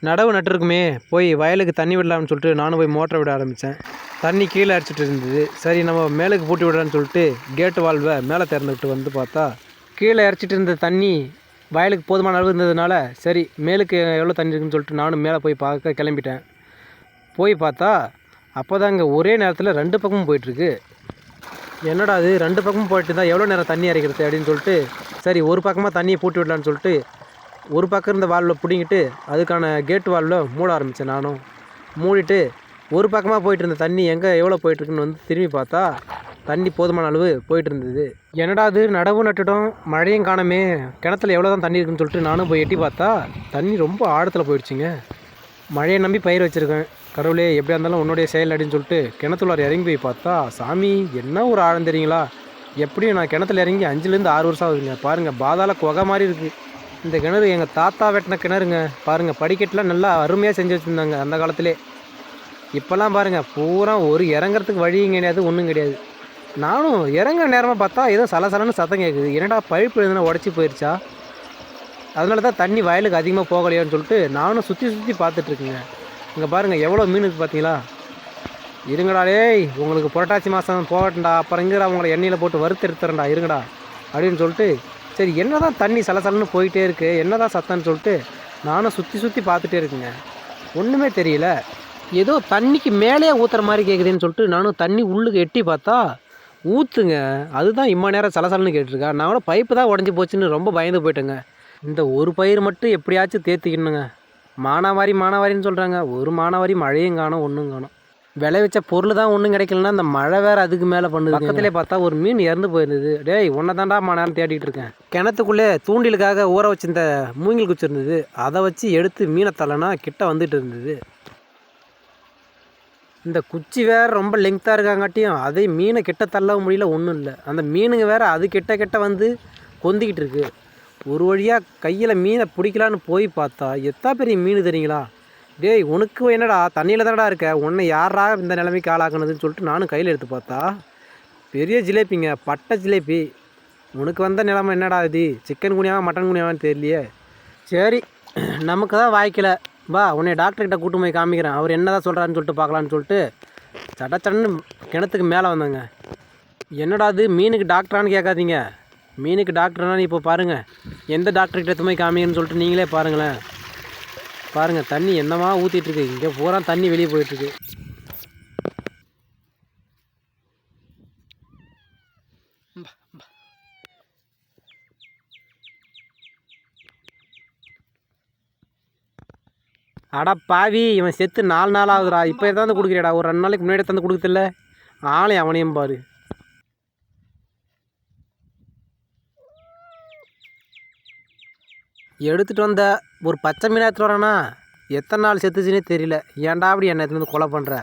நடவு நட்டுருக்குமே போய் வயலுக்கு தண்ணி விடலாம்னு சொல்லிட்டு நானும் போய் மோட்டரை விட ஆரம்பித்தேன். தண்ணி கீழே அடிச்சிட்டு இருந்தது. சரி நம்ம மேலுக்கு பூட்டி விடலான்னு சொல்லிட்டு கேட்டு வால்வை மேலே திறந்துக்கிட்டு வந்து பார்த்தா கீழே இறச்சிட்டு இருந்த தண்ணி வயலுக்கு போதுமான அளவு இருந்ததுனால சரி மேலுக்கு எவ்வளோ தண்ணி இருக்குன்னு சொல்லிட்டு நானும் மேலே போய் பார்க்க கிளம்பிட்டேன். போய் பார்த்தா அப்போ தாங்க ஒரே நேரத்தில் 2 பக்கமும் போயிட்டுருக்கு. என்னடா அது 2 பக்கமும் போயிட்டு இருந்தால் எவ்வளோ நேரம் தண்ணி இறைக்கிறது அப்படின்னு சொல்லிட்டு சரி ஒரு பக்கமாக தண்ணியை பூட்டி விடலான்னு சொல்லிட்டு ஒரு பக்கம் இருந்த வால்வில் பிடிங்கிட்டு அதுக்கான கேட்டு வால்வில் மூட ஆரம்பித்தேன். நானும் மூடிட்டு ஒரு பக்கமாக போயிட்டு இருந்த தண்ணி எங்கே எவ்வளோ போயிட்டுருக்குன்னு வந்து திரும்பி பார்த்தா தண்ணி போதுமான அளவு போயிட்டு இருந்தது. என்னடா அது நடவு நட்டுட்டோம் மழையும் காணமே கிணத்துல எவ்வளோ தான் தண்ணி இருக்குன்னு சொல்லிட்டு நானும் போய் எட்டி பார்த்தா தண்ணி ரொம்ப ஆழத்தில் போயிடுச்சுங்க. மழையை நம்பி பயிர் வச்சுருக்கேன். கடவுளே எப்படியா இருந்தாலும் உன்னுடைய செயல் அப்படின்னு சொல்லிட்டு கிணத்துள்ளார இறங்கி போய் பார்த்தா சாமி என்ன ஒரு ஆழம் தெரியுங்களா. எப்படியும் நான் கிணத்துல இறங்கி 5லேருந்து 6 வருஷம் ஆகுதுங்க. பாருங்கள் பாதாள குகை மாதிரி இருக்குது இந்த கிணறு. எங்கள் தாத்தா வெட்டின கிணறுங்க. பாருங்கள் படிக்கட்டுலாம் நல்லா அருமையாக செஞ்சு வச்சுருந்தாங்க அந்த காலத்திலே. இப்போல்லாம் பாருங்கள் பூரா ஒரு இறங்குறதுக்கு வழியும் கிடையாது ஒன்றும் கிடையாது. நானும் இறங்குற நேரமாக பார்த்தா ஏதோ சலசலன்னு சத்தம் கேட்குது. என்னடா பைப்பு எதுனா உடச்சி போயிடுச்சா, அதனால தான் தண்ணி வயலுக்கு அதிகமாக போகலையோன்னு சொல்லிட்டு நானும் சுற்றி பார்த்துட்ருக்குங்க. இங்கே பாருங்கள் எவ்வளோ மீன் இருக்குது பார்த்தீங்களா. இருங்கடா டேய் உங்களுக்கு புரட்டாசி மாதம் போகட்டா அப்புறம் இங்கே அவங்கள எண்ணெயில் போட்டு வறுத்து எடுத்துறேன்டா இருங்கடா அப்படின்னு சொல்லிட்டு சரி என்ன தான் தண்ணி சலசலன்னு போயிட்டே இருக்குது என்ன தான் சத்தம்னு சொல்லிட்டு நானும் சுற்றி பார்த்துட்டே இருக்குங்க. ஒன்றுமே தெரியல. ஏதோ தண்ணிக்கு மேலே ஊற்றுற மாதிரி கேட்குதுன்னு சொல்லிட்டு நானும் தண்ணி உள்ளுக்கு எட்டி பார்த்தா ஊற்றுங்க. அதுதான் இம்மா நேரம் சலசலன்னு கேட்டுருக்கா. நான் கூட பைப்பு தான் உடஞ்சி போச்சுன்னு ரொம்ப பயந்து போயிட்டேங்க. இந்த ஒரு பயிர் மட்டும் எப்படியாச்சும் தேர்த்திக்கணுங்க. மானாவாரின்னு சொல்கிறாங்க. ஒரு மானாவாரி மழையும் காணும் ஒன்றும் காணும். விளைவிச்ச பொருள் தான் ஒன்றும் கிடைக்கலன்னா அந்த மழை வேறு அதுக்கு மேலே பண்ணுது. பக்கத்துலேயே பார்த்தா ஒரு மீன் இறந்து போயிருந்தது. டேய் உன்னை தாண்டா நேரம் தேடிட்டு இருக்கேன். கிணத்துக்குள்ளே தூண்டிலுக்காக ஊற வச்சிருந்த மூங்கில் குச்சி இருந்தது. அதை வச்சு எடுத்து மீனை தள்ளனா கிட்ட வந்துட்டு இருந்தது. இந்த குச்சி வேறு ரொம்ப லெங்க்த்தாக இருக்காங்காட்டியும் அதே மீனை கிட்ட தள்ளவும் முடியல ஒன்றும் இல்லை. அந்த மீனுங்க வேறு அது கிட்ட வந்து கொந்திக்கிட்டு இருக்கு. ஒரு வழியாக கையில் மீனை பிடிக்கலான்னு போய் பார்த்தா எத்தா பெரிய மீன் தெரியுங்களா. டேய் உனக்கு என்னடா தண்ணியில் தானடா இருக்க, உன்னை யாரா இந்த நிலைமைக்கு ஆளாக்குனதுன்னு சொல்லிட்டு நானும் கையில் எடுத்து பார்த்தா பெரிய ஜிலேபிங்க, பட்டை ஜிலேபி. உனக்கு வந்த நிலைமை என்னடா இது, சிக்கன் குனியாவா மட்டன் குனியாவான்னு தெரியலையே. சரி நமக்கு தான் வாய்க்கலை, வா உன்னை டாக்டர்கிட்ட கூட்டு போய் காமிக்கிறேன், அவர் என்ன தான் சொல்கிறாருன்னு சொல்லிட்டு பார்க்கலான்னு சொல்லிட்டு சடச்சடன்னு கிணத்துக்கு மேலே வந்தாங்க. என்னடா அது மீனுக்கு டாக்டரானு கேட்காதீங்க. மீனுக்கு டாக்டர்னா இப்போ பாருங்கள் எந்த டாக்டர்கிட்ட போய் காமிங்கன்னு சொல்லிட்டு நீங்களே பாருங்களேன். பாருங்கள் தண்ணி என்னமா ஊற்றிட்டுருக்கு. இங்கே பூரா தண்ணி வெளியே போயிட்டுருக்கு. அடா பாவி இவன் செத்து 4 நாள் ஆகுதுடா. இப்போ எதாவது கொடுக்குறியாடா, ஒரு 2 நாளைக்கு முன்னாடி தந்து கொடுக்குதில்ல. ஆளே அவனையும் பாரு. எடுத்துகிட்டு வந்த ஒரு பச்சை மீன் எடுத்துகிட்டு வரானா எத்தனை நாள் செத்துச்சுன்னே தெரியல. ஏன்டா அப்படி என்னை எடுத்துகிட்டு வந்து கொலை பண்ணுற.